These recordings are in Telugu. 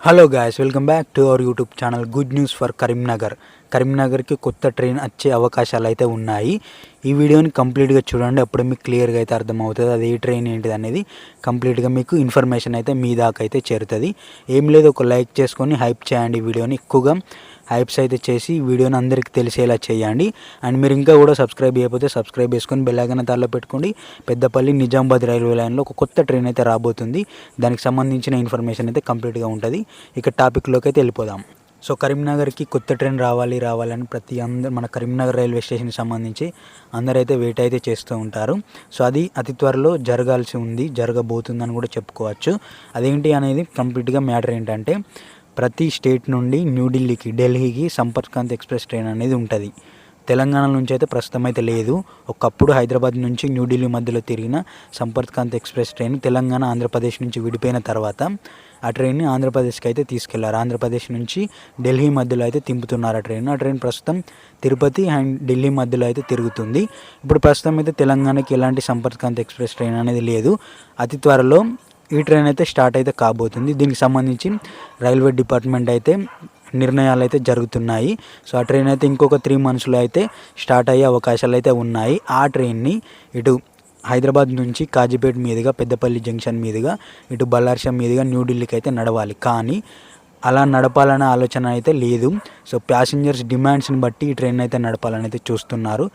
Hello guys, welcome back to our YouTube channel. Good news for కరీంనగర్కి కొత్త ట్రైన్ వచ్చే అవకాశాలు అయితే ఉన్నాయి. ఈ వీడియోని కంప్లీట్గా చూడండి, అప్పుడు మీకు క్లియర్గా అయితే అర్థమవుతుంది అది ఏ ట్రైన్ ఏంటిది అనేది. కంప్లీట్గా మీకు ఇన్ఫర్మేషన్ అయితే మీ దాకా అయితే చేరుతుంది. ఏం లేదు, ఒక లైక్ చేసుకొని హైప్ చేయండి. ఈ వీడియోని ఎక్కువగా హైప్స్ అయితే చేసి వీడియోని అందరికీ తెలిసేలా చేయండి. అండ్ మీరు ఇంకా కూడా సబ్స్క్రైబ్ చేయకపోతే సబ్స్క్రైబ్ చేసుకొని బెల్ ఐకాన్ తాళ్ళలో పెట్టుకోండి. పెద్దపల్లి నిజామాబాద్ రైల్వే లైన్లో ఒక కొత్త ట్రైన్ అయితే రాబోతుంది. దానికి సంబంధించిన ఇన్ఫర్మేషన్ అయితే కంప్లీట్గా ఉంటుంది. ఇక టాపిక్లోకి అయితే వెళ్ళిపోదాం. సో కరీంనగర్కి కొత్త ట్రైన్ రావాలని మన కరీంనగర్ రైల్వే స్టేషన్కి సంబంధించి అందరైతే వెయిట్ అయితే చేస్తూ ఉంటారు. సో అది అతి త్వరలో జరగబోతుందని కూడా చెప్పుకోవచ్చు. అదేంటి అనేది కంప్లీట్గా మ్యాటర్ ఏంటంటే, ప్రతి స్టేట్ నుండి ఢిల్లీకి సంపర్క్రాంతి ఎక్స్ప్రెస్ ట్రైన్ అనేది ఉంటుంది. తెలంగాణ నుంచి అయితే ప్రస్తుతం అయితే లేదు. ఒకప్పుడు హైదరాబాద్ నుంచి న్యూఢిల్లీ మధ్యలో తిరిగిన సంపర్క్రాంతి ఎక్స్ప్రెస్ ట్రైన్ తెలంగాణ ఆంధ్రప్రదేశ్ నుంచి విడిపోయిన తర్వాత ఆ ట్రైన్ని ఆంధ్రప్రదేశ్కి అయితే తీసుకెళ్లారు. ఆంధ్రప్రదేశ్ నుంచి ఢిల్లీ మధ్యలో అయితే తింపుతున్నారు ఆ ట్రైన్ ప్రస్తుతం తిరుపతి అండ్ ఢిల్లీ మధ్యలో అయితే తిరుగుతుంది. ఇప్పుడు ప్రస్తుతం అయితే తెలంగాణకి ఎలాంటి సంపర్క్రాంతి ఎక్స్ప్రెస్ ట్రైన్ అనేది లేదు. అతి త్వరలో ఈ ట్రైన్ అయితే స్టార్ట్ అయితే కాబోతుంది. దీనికి సంబంధించి రైల్వే డిపార్ట్మెంట్ అయితే నిర్ణయాలు అయితే జరుగుతున్నాయి. సో ఆ ట్రైన్ అయితే ఇంకొక 3 monthsలో అయితే స్టార్ట్ అయ్యే అవకాశాలు అయితే ఉన్నాయి. ఆ ట్రైన్ని ఇటు హైదరాబాద్ నుంచి కాజీపేట మీదుగా పెద్దపల్లి జంక్షన్ మీదుగా ఇటు బల్లార్షా మీదుగా న్యూఢిల్లీకి అయితే నడవాలి. కానీ అలా నడపాలనే ఆలోచన అయితే లేదు. సో ప్యాసింజర్స్ డిమాండ్స్ని బట్టి ఈ ట్రైన్ అయితే నడపాలని అయితే చూస్తున్నారు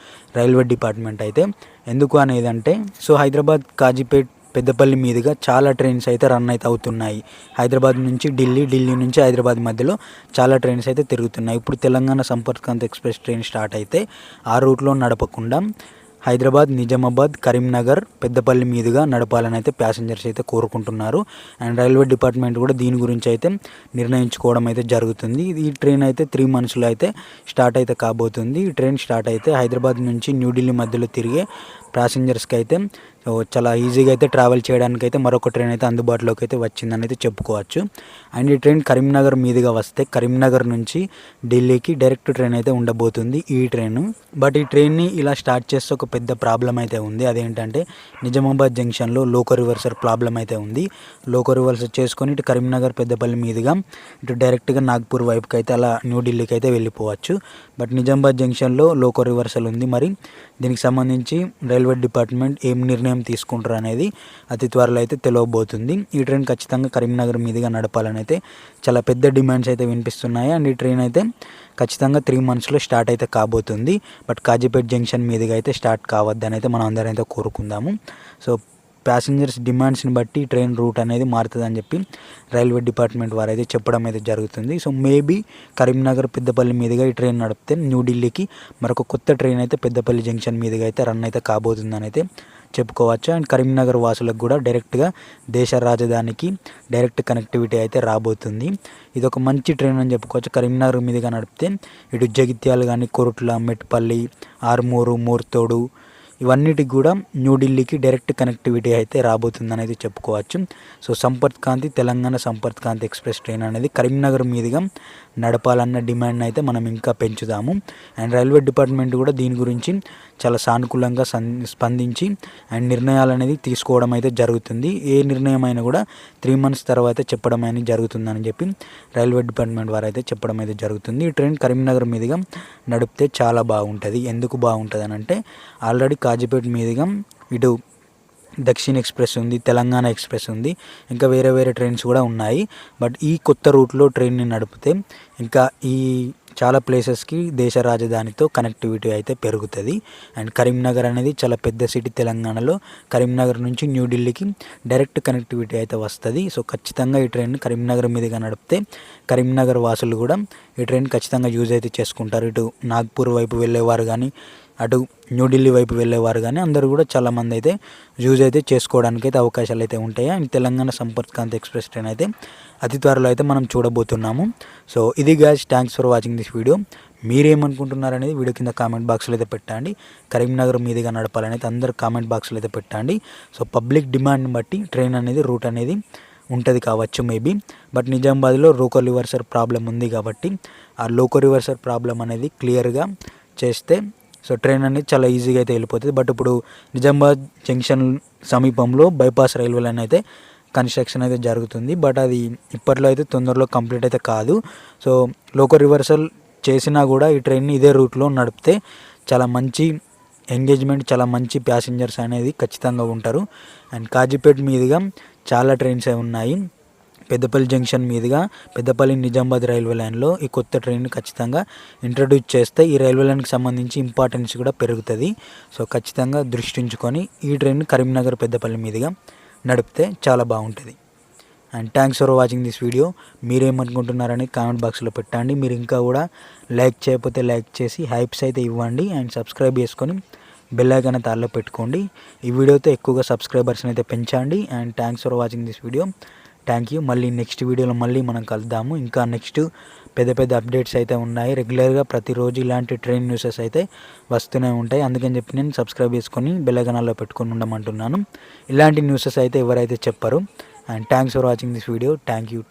రైల్వే డిపార్ట్మెంట్ అయితే. ఎందుకు అనేదంటే, సో హైదరాబాద్ కాజీపేట్ పెద్దపల్లి మీదుగా చాలా ట్రైన్స్ అయితే రన్ అయితే అవుతున్నాయి. హైదరాబాద్ నుంచి ఢిల్లీ నుంచి హైదరాబాద్ మధ్యలో చాలా ట్రైన్స్ అయితే తిరుగుతున్నాయి. ఇప్పుడు తెలంగాణ సంపర్క్రాంతి ఎక్స్ప్రెస్ ట్రైన్ స్టార్ట్ అయితే ఆ రూట్లో నడపకుండా హైదరాబాద్, నిజామాబాద్, కరీంనగర్, పెద్దపల్లి మీదుగా నడపాలని అయితే ప్యాసింజర్స్ అయితే కోరుకుంటున్నారు. అండ్ రైల్వే డిపార్ట్మెంట్ కూడా దీని గురించి అయితే నిర్ణయించుకోవడం అయితే జరుగుతుంది. ఈ ట్రైన్ అయితే 3 monthsలో అయితే స్టార్ట్ అయితే కాబోతుంది. ఈ ట్రైన్ స్టార్ట్ అయితే హైదరాబాద్ నుంచి న్యూఢిల్లీ మధ్యలో తిరిగే ప్యాసింజర్స్కి అయితే చాలా ఈజీగా అయితే ట్రావెల్ చేయడానికి అయితే మరొక ట్రైన్ అయితే అందుబాటులోకి అయితే వచ్చిందని అయితే చెప్పుకోవచ్చు. అండ్ ఈ ట్రైన్ కరీంనగర్ మీదుగా వస్తే కరీంనగర్ నుంచి ఢిల్లీకి డైరెక్ట్ ట్రైన్ అయితే ఉండబోతుంది ఈ ట్రైన్. బట్ ఈ ట్రైన్ని ఇలా స్టార్ట్ చేస్తే ఒక పెద్ద ప్రాబ్లం అయితే ఉంది. అదేంటంటే, నిజామాబాద్ జంక్షన్లో లోకో రివర్సర్ ప్రాబ్లం అయితే ఉంది. లోకో రివర్సర్ చేసుకొని ఇటు కరీంనగర్ పెద్దపల్లి మీదుగా ఇటు డైరెక్ట్గా నాగ్పూర్ వైపుకి అయితే అలా న్యూఢిల్లీకి అయితే వెళ్ళిపోవచ్చు. బట్ నిజామాబాద్ జంక్షన్లో లోకో రివర్సల్ ఉంది. మరి దీనికి సంబంధించి రైల్వే డిపార్ట్మెంట్ ఏం నిర్ణయం తీసుకుంటారు అనేది అతి త్వరలో అయితే తెలియబోతుంది. ఈ ట్రైన్ ఖచ్చితంగా కరీంనగర్ మీదుగా నడపాలని అయితే చాలా పెద్ద డిమాండ్స్ అయితే వినిపిస్తున్నాయి. అండ్ ఈ ట్రైన్ అయితే ఖచ్చితంగా 3 monthsలో స్టార్ట్ అయితే కాబోతుంది. బట్ కాజీపేట్ జంక్షన్ మీదుగా అయితే స్టార్ట్ కావద్దని అయితే మనం అందరం అయితే కోరుకుందాము. సో ప్యాసింజర్స్ డిమాండ్స్ని బట్టి ట్రైన్ రూట్ అనేది మారుతుందని చెప్పి రైల్వే డిపార్ట్మెంట్ వారు అయితే చెప్పడం అయితే జరుగుతుంది. సో మేబీ కరీంనగర్ పెద్దపల్లి మీదుగా ఈ ట్రైన్ నడిపితే న్యూఢిల్లీకి మరొక కొత్త ట్రైన్ అయితే పెద్దపల్లి జంక్షన్ మీదుగా అయితే రన్ అయితే కాబోతుందని అయితే చెప్పుకోవచ్చు. అండ్ కరీంనగర్ వాసులకు కూడా డైరెక్ట్గా దేశ రాజధానికి డైరెక్ట్ కనెక్టివిటీ అయితే రాబోతుంది. ఇది ఒక మంచి ట్రైన్ అని చెప్పుకోవచ్చు. కరీంనగర్ మీదుగా నడిపితే ఇటు జగిత్యాల కానీ, కొరుట్ల, మెట్పల్లి, ఆర్మూరు, మోర్తోడు ఇవన్నిటికి కూడా న్యూఢిల్లీకి డైరెక్ట్ కనెక్టివిటీ అయితే రాబోతుందని అయితే చెప్పుకోవచ్చు. సో తెలంగాణ సంపర్క్రాంతి ఎక్స్ప్రెస్ ట్రైన్ అనేది కరీంనగర్ మీదుగా నడపాలన్న డిమాండ్ అయితే మనం ఇంకా పెంచుదాము. అండ్ రైల్వే డిపార్ట్మెంట్ కూడా దీని గురించి చాలా సానుకూలంగా స్పందించి అండ్ నిర్ణయాలు అనేది తీసుకోవడం అయితే జరుగుతుంది. ఏ నిర్ణయం అయినా కూడా 3 months తర్వాత చెప్పడం అనేది జరుగుతుందని చెప్పి రైల్వే డిపార్ట్మెంట్ వారు అయితే చెప్పడం అయితే జరుగుతుంది. ఈ ట్రైన్ కరీంనగర్ మీదుగా నడిపితే చాలా బాగుంటుంది. ఎందుకు బాగుంటుంది అని అంటే, ఆల్రెడీ కాజీపేట మీదుగా ఇటు దక్షిణ ఎక్స్ప్రెస్ ఉంది, తెలంగాణ ఎక్స్ప్రెస్ ఉంది, ఇంకా వేరే ట్రైన్స్ కూడా ఉన్నాయి. బట్ ఈ కొత్త రూట్లో ట్రైన్ని నడిపితే ఇంకా ఈ చాలా ప్లేసెస్కి దేశ రాజధానితో కనెక్టివిటీ అయితే పెరుగుతుంది. అండ్ కరీంనగర్ అనేది చాలా పెద్ద సిటీ తెలంగాణలో. కరీంనగర్ నుంచి న్యూఢిల్లీకి డైరెక్ట్ కనెక్టివిటీ అయితే వస్తుంది. సో ఖచ్చితంగా ఈ ట్రైన్ కరీంనగర్ మీదుగా నడిపితే కరీంనగర్ వాసులు కూడా ఈ ట్రైన్ ఖచ్చితంగా యూజ్ అయితే చేసుకుంటారు. ఇటు నాగ్పూర్ వైపు వెళ్ళేవారు కానీ, అటు న్యూఢిల్లీ వైపు వెళ్ళేవారు కానీ అందరూ కూడా చాలామంది అయితే యూజ్ అయితే చేసుకోవడానికి అయితే అవకాశాలు అయితే ఉంటాయి. అండ్ తెలంగాణ సంపర్క్రాంతి ఎక్స్ప్రెస్ ట్రైన్ అయితే అతి త్వరలో అయితే మనం చూడబోతున్నాము. సో ఇది guys, thanks for watching this video. మీరేమనుకుంటున్నారు అనేది వీడియో కింద కామెంట్ బాక్స్లో అయితే పెట్టండి. కరీంనగర్ మీదుగా నడపాలని అయితే అందరూ కామెంట్ బాక్స్లో అయితే పెట్టండి. సో పబ్లిక్ డిమాండ్ని బట్టి ట్రైన్ అనేది రూట్ అనేది ఉంటుంది కావచ్చు మేబీ. బట్ నిజామాబాద్లో లోకో రివర్సర్ ప్రాబ్లం ఉంది కాబట్టి ఆ లోకో రివర్సర్ ప్రాబ్లం అనేది క్లియర్గా చేస్తే సో ట్రైన్ అనేది చాలా ఈజీగా అయితే వెళ్ళిపోతుంది. బట్ ఇప్పుడు నిజామాబాద్ జంక్షన్ సమీపంలో బైపాస్ రైల్వే లైన్ అయితే కన్స్ట్రక్షన్ అయితే జరుగుతుంది. బట్ అది ఇప్పట్లో అయితే తొందరలో కంప్లీట్ అయితే కాదు. సో లోకో రివర్సల్ చేసినా కూడా ఈ ట్రైన్ని ఇదే రూట్లో నడిపితే చాలా మంచి ఎంగేజ్మెంట్, చాలా మంచి ప్యాసింజర్స్ అనేది ఖచ్చితంగా ఉంటారు. అండ్ కాజీపేట మీదుగా చాలా ట్రైన్స్ ఉన్నాయి. పెద్దపల్లి జంక్షన్ మీదుగా పెద్దపల్లి నిజామాబాద్ రైల్వే లైన్లో ఈ కొత్త ట్రైన్ ఖచ్చితంగా ఇంట్రడ్యూస్ చేస్తే ఈ రైల్వే లైన్కి సంబంధించి ఇంపార్టెన్స్ కూడా పెరుగుతుంది. సో ఖచ్చితంగా దృష్టించుకొని ఈ ట్రైన్ కరీంనగర్ పెద్దపల్లి మీదుగా నడిపితే చాలా బాగుంటుంది. And thanks for watching this video. మీరేమనుకుంటున్నారని కామెంట్ బాక్స్లో పెట్టండి. మీరు ఇంకా కూడా లైక్ చేయకపోతే లైక్ చేసి హైప్స్ అయితే ఇవ్వండి. అండ్ సబ్స్క్రైబ్ చేసుకొని బెల్ ఐకాన్ అయితే ఆల్లో పెట్టుకోండి. ఈ వీడియోతో ఎక్కువగా సబ్స్క్రైబర్స్ని అయితే పెంచండి. And thanks for watching this video. Thank you. మళ్ళీ నెక్స్ట్ వీడియోలో మళ్ళీ మనం కలుద్దాము. ఇంకా నెక్స్ట్ పెద్ద అప్డేట్స్ అయితే ఉన్నాయి. రెగ్యులర్గా ప్రతిరోజు ఇలాంటి ట్రైన్ న్యూసెస్ అయితే వస్తూనే ఉంటాయి. అందుకని చెప్పి నేను సబ్స్క్రైబ్ చేసుకొని బెల్ ఐకాన్లో పెట్టుకొని ఉండమంటున్నాను. ఇలాంటి న్యూసెస్ అయితే ఎవరైతే చెప్పరు. And thanks for watching this video. Thank you.